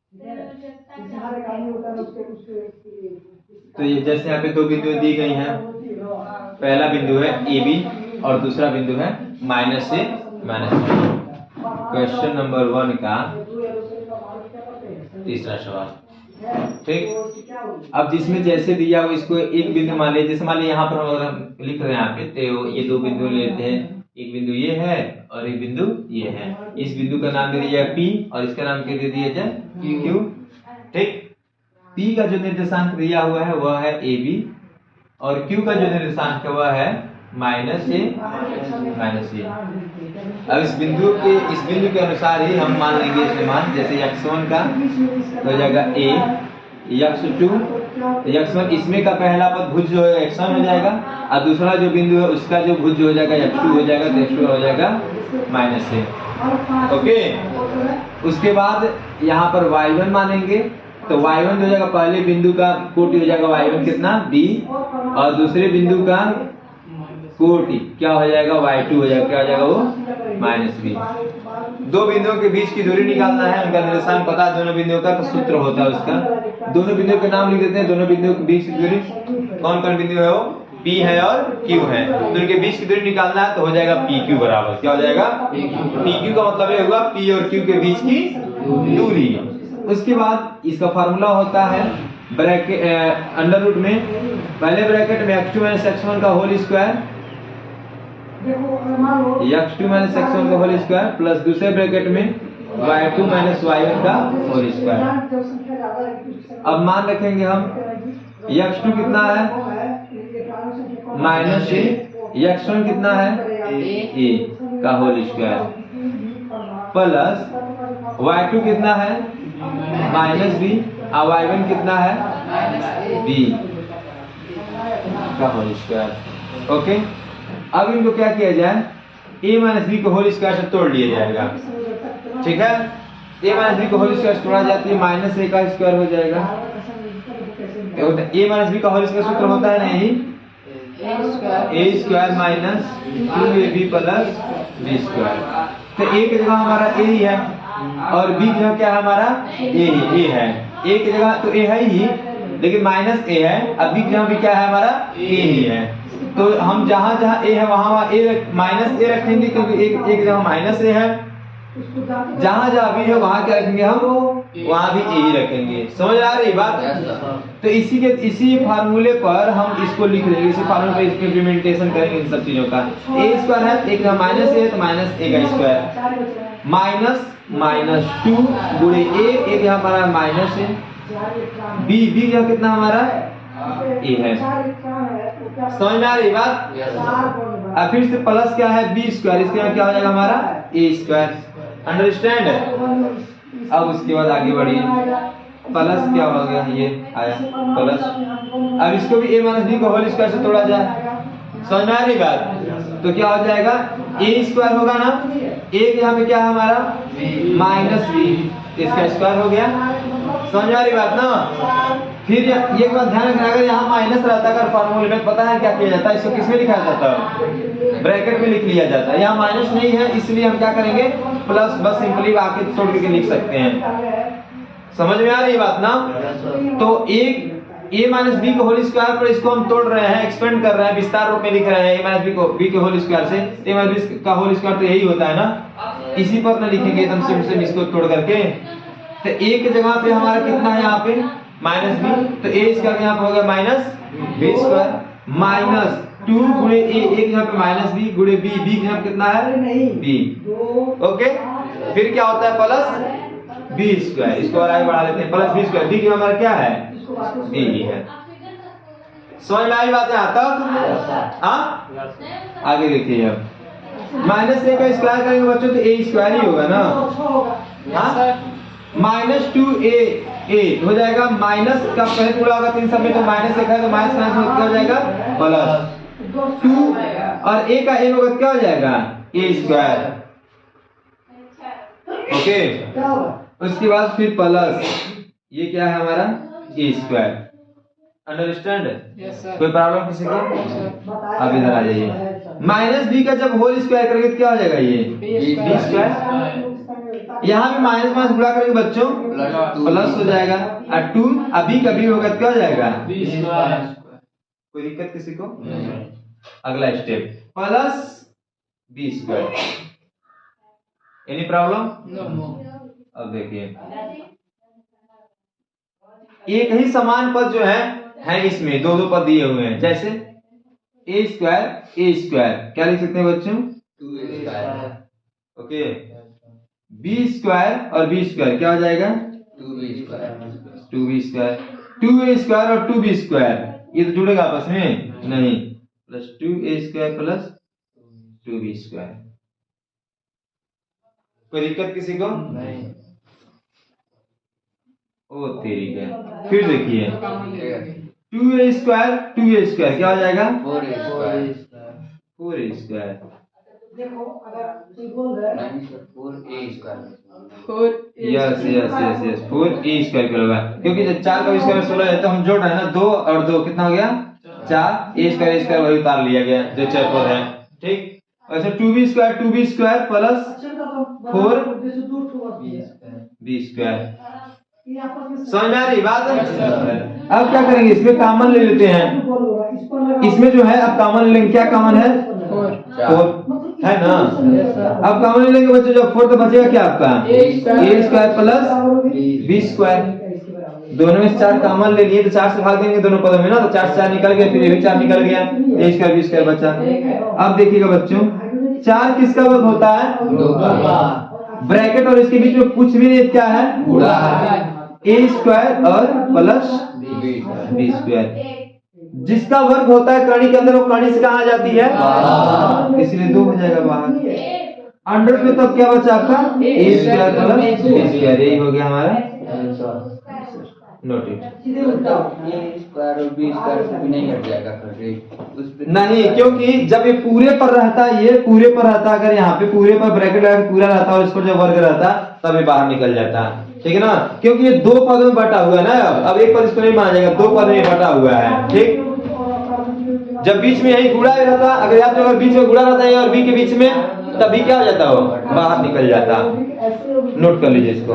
तो ये जैसे यहाँ पे दो बिंदु दी गई हैं, पहला बिंदु है ए बी और दूसरा बिंदु है माइनस ए माइनस बी। क्वेश्चन नंबर 1 का तीसरा सवाल, ठीक। अब जिसमें जैसे दिया हो इसको एक बिंदु मान लीजिए, जैसे मान लीजिए यहाँ पर हम लिख रहे हैं यहाँ पे, तो ये दो बिंदु लेते हैं, एक बिंदु ये है और एक बिंदु ये है। इस बिंदु का नाम दे दिया P और इसका नाम क्या दे दिया जाए Q, ठीक। P का जो निर्देशांक दिया हुआ है वह है AB और Q का जो निर्देशांक है वह है माइनस ए माइनस ए। अब इस बिंदु के अनुसार ही हम मान लेंगे इसमें मान, जैसे x1 का हो जाएगा a, x2 x1 इसमें का पहला पद भुज जो है x1 हो जाएगा और दूसरा जो बिंदु है उसका जो भुज हो जाएगा x2 हो जाएगा, तो x2 हो जाएगा माइनस ए। ओके, उसके बाद यहाँ पर y1 मानेंगे, तो y1 हो जाएगा पहले बिंदु का कोटि हो जाएगा y1 कितना b और दूसरे बिंदु का कोटि क्या हो जाएगा y2 हो जाएगा, क्या हो जाएगा वो माइनस बी। दो बिंदुओं के बीच की दूरी निकालना है, उनका निर्देशांक पता है दोनों बिंदुओं का, तो सूत्र होता है उसका। दोनों बिंदुओं के नाम लिख देते हैं, दोनों बिंदुओं के बीच की दूरी कौन कौन बिंदु है वो P है और Q है, तो उनके बीच की दूरी निकालना है, तो हो जाएगा PQ बराबर क्या हो जाएगा PQ का मतलब ये होगा P और Q के बीच की दूरी। उसके बाद इसका फार्मूला होता है ब्रैकेट अंडर रूट में, पहले ब्रैकेट में x2 - x1 का होल स्क्वायर, x2 - x1 का होल स्क्वायर प्लस दूसरे ब्रैकेट में y2 - y1 का होल स्क्वायर। अब मान रखेंगे हम x2 कितना है माइनस ए, x1 कितना है a का होल स्क्वायर प्लस y2 कितना है माइनस b और y1 कितना है b का होल स्क्वायर। ओके, अब इनको क्या किया जाए, a माइनस बी को होल स्क्वायर से तोड़ लिया जाएगा, ठीक है। a माइनस बी को होल स्क्वायर से तोड़ा जाती है माइनस a का स्क्वायर हो जाएगा। a माइनस बी का होल स्क्वायर सूत्र होता है नहीं a square minus 2ab plus b square. तो a की जगह हमारा a ही है और b की जगह क्या है हमारा a है। a की जगह तो a है ही लेकिन माइनस a है, अब b की जगह भी क्या है हमारा a ही है, तो हम जहां जहां a है वहां a माइनस a रखेंगे क्योंकि एक जगह माइनस a है, जहां जहां b है वहां क्या रखेंगे हम वहां भी a ही रखेंगे। समझ आ रही बात? तो इसी फार्मूले पर हम इसको लिख लेंगे, इसी फार्मूले पर इसको इंप्लीमेंटेशन करेंगे इन सब चीजों का। a स्क्वायर है, एक माइनस a है तो माइनस a का स्क्वायर माइनस 2 गुणे a, एक हमारा माइनस है b का कितना हमारा a है। समझ में आ रही बात? अब फिर से प्लस क्या है b स्क्वायर, इसके बाद क्या हो जाएगा हमारा a स्क्वायर। अंडरस्टैंड? अब उसके बाद आगे बढ़िए, प्लस क्या हो गया ये आया प्लस, अब इसको भी a माइनस b को होल स्क्वायर से तोड़ा जाए। समझ में आ रही बात? तो क्या हो जाएगा a स्क्वायर होगा ना, एक यहाँ पे क्या है हमारा माइनस b, इसका स्क्वायर हो गया। समझ में आ रही बात ना? फिर एक बात ध्यान रखना, अगर यहाँ माइनस रहता अगर फॉर्मूले में पता है क्या किया जाता है, इसको किसमें लिखा जाता है ब्रैकेट में लिख लिया जाता है। यहाँ माइनस नहीं है इसलिए हम क्या करेंगे प्लस, बस सिंपली आके तोड़ के लिख सकते हैं। समझ में आ रही बात ना? तो एक a माइनस बी के होल स्क्वायर पर इसको हम तोड़ रहे हैं, एक्सपेंड कर रहे हैं, विस्तार रूप में लिख रहे हैं a माइनस बी के होल स्क्वायर से, a माइनस बी का होल स्क्वायर तो यही होता है ना, इसी पर ना लिखेंगे एकदम सिंपल इसको तोड़ करके। तो a की जगह पे हमारा कितना है यहाँ पे माइनस बी, तो a स्क्वायर यहाँ पे हो गया माइनस बी स्क्वायर माइनस 2 गुणे a, एक यहाँ पे माइनस बी गुणे b, b यहाँ पे कितना है b। ओके, फिर क्या होता है प्लस b स्क्वायर, इसको और आगे बढ़ा लेते हैं, प्लस b स्क्वायर, b की हमारा क्या है b ही है। समझ में आई बात यहाँ तक? हाँ, आगे देखिए, अब माइनस a का स्क्वायर करेंगे बच्चों तो a स्क्वायर ही होगा ना। हाँ, माइनस 2a हो जाएगा, माइनस का पहले पूरा होगा 3 सब में, तो माइनस एक है तो माइनस माइनस में क्या हो जाएगा प्लस 2 और a का a होगा क्या हो जाएगा a स्क्वायर। ओके, उसके बाद फिर प्लस ये क्या है हमारा a स्क्वायर। अंडरस्टैंड? कोई प्रॉब्लम किसी को? अब इधर आ जाइए, माइनस b का जब होल स्क्वायर करेंगे तो क्या हो जाएगा ये b स्क्वायर। यहाँ भी माइनस माइनस गुणा करेंगे बच्चों प्लस हो जाएगा, और 2 अभी कभी होगा तो क्या हो जाएगा बी स्क्वायर। कोई दिक्कत किसी को? अगला step plus B square, any problem? अब देखिए एक ही समान पद जो है इसमें दो दो पद दिए हुए हैं, जैसे ए स्क्वायर क्या लिख सकते हैं बच्चों? 2a square. Okay, B square और बी स्क्वायर क्या हो जाएगा? 2b square. 2b square, 2a square और 2b स्क्वायर ये तो जुड़ेगा आपस में नहीं, plus 2a square plus 2b square. कोई दिक्कत किसी को? नहीं। ओ तेरी का। फिर देखिए 2a स्क्वायर क्या हो जाएगा? 4a square. 4a square. देखो अगर ये बोल रहा है नहीं sir 4a square. Yes 4a square क्या होगा, क्योंकि जब 4 का स्क्वायर 16 है तो हम जोड़ रहे हैं ना, 2 और 2 कितना हो गया 4, a स्क्वायर वही उतार लिया गया जो चार पद है, ठीक। ऐसे 2b स्क्वायर प्लस अच्छा तो 4 जैसे दूर टूवर्ड b स्क्वायर। ये आपस में समझ में आ रही बात? अब क्या करेंगे, इसमें कॉमन ले लेते हैं, इस पर लगा इसमें जो है अब कॉमन लेंगे, क्या कॉमन है 4 है ना। अब कॉमन ले लेंगे बच्चों, जब 4 तो बचेगा क्या आपका a square plus b square, दोनों में 4 कॉमन ले लिए तो 4 से भाग देंगे दोनों पदों में ना, तो 4 से 4 निकल गया, फिर ये भी 4 निकल गया, a स्क्वायर b स्क्वायर बचा। अब देखिएगा बच्चों 4 किसका वर्ग होता है? 2 का। ब्रैकेट और इसके बीच में कुछ भी नहीं, क्या है गुणा है। a स्क्वायर और प्लस b स्क्वायर, जिसका वर्ग होता है कर्ण के अंदर वो कर्ण से कहाँ आ जाती है बाहर, इसलिए 2 हो जाएगा बाहर। अंडर में तब क्या बचा आपका a square plus b square, यही हो गया हमारा नोट इट। सीधे उल्टा a स्क्वायर और b स्क्वायर से भी नहीं हट जाएगा फिर उस पे नहीं, क्योंकि जब ये पूरे पर रहता है, ये पूरे पर रहता, अगर यहाँ पे पूरे पर ब्रैकेट लगा के पूरा रहता और इसको जब वर्ग रहता तब ये बाहर निकल जाता, ठीक है ना, क्योंकि ये 2 पदों में बटा हुआ है ना, अब एक पद इसको नहीं माना जाएगा, 2 पद में बटा हुआ है, ठीक। जब बीच में यही गुणा रहता, अगर आप अगर बीच में गुणा रहता है और b के बीच में, तब भी क्या हो जाता हो बाहर निकल जाता। नोट कर लीजिए इसको।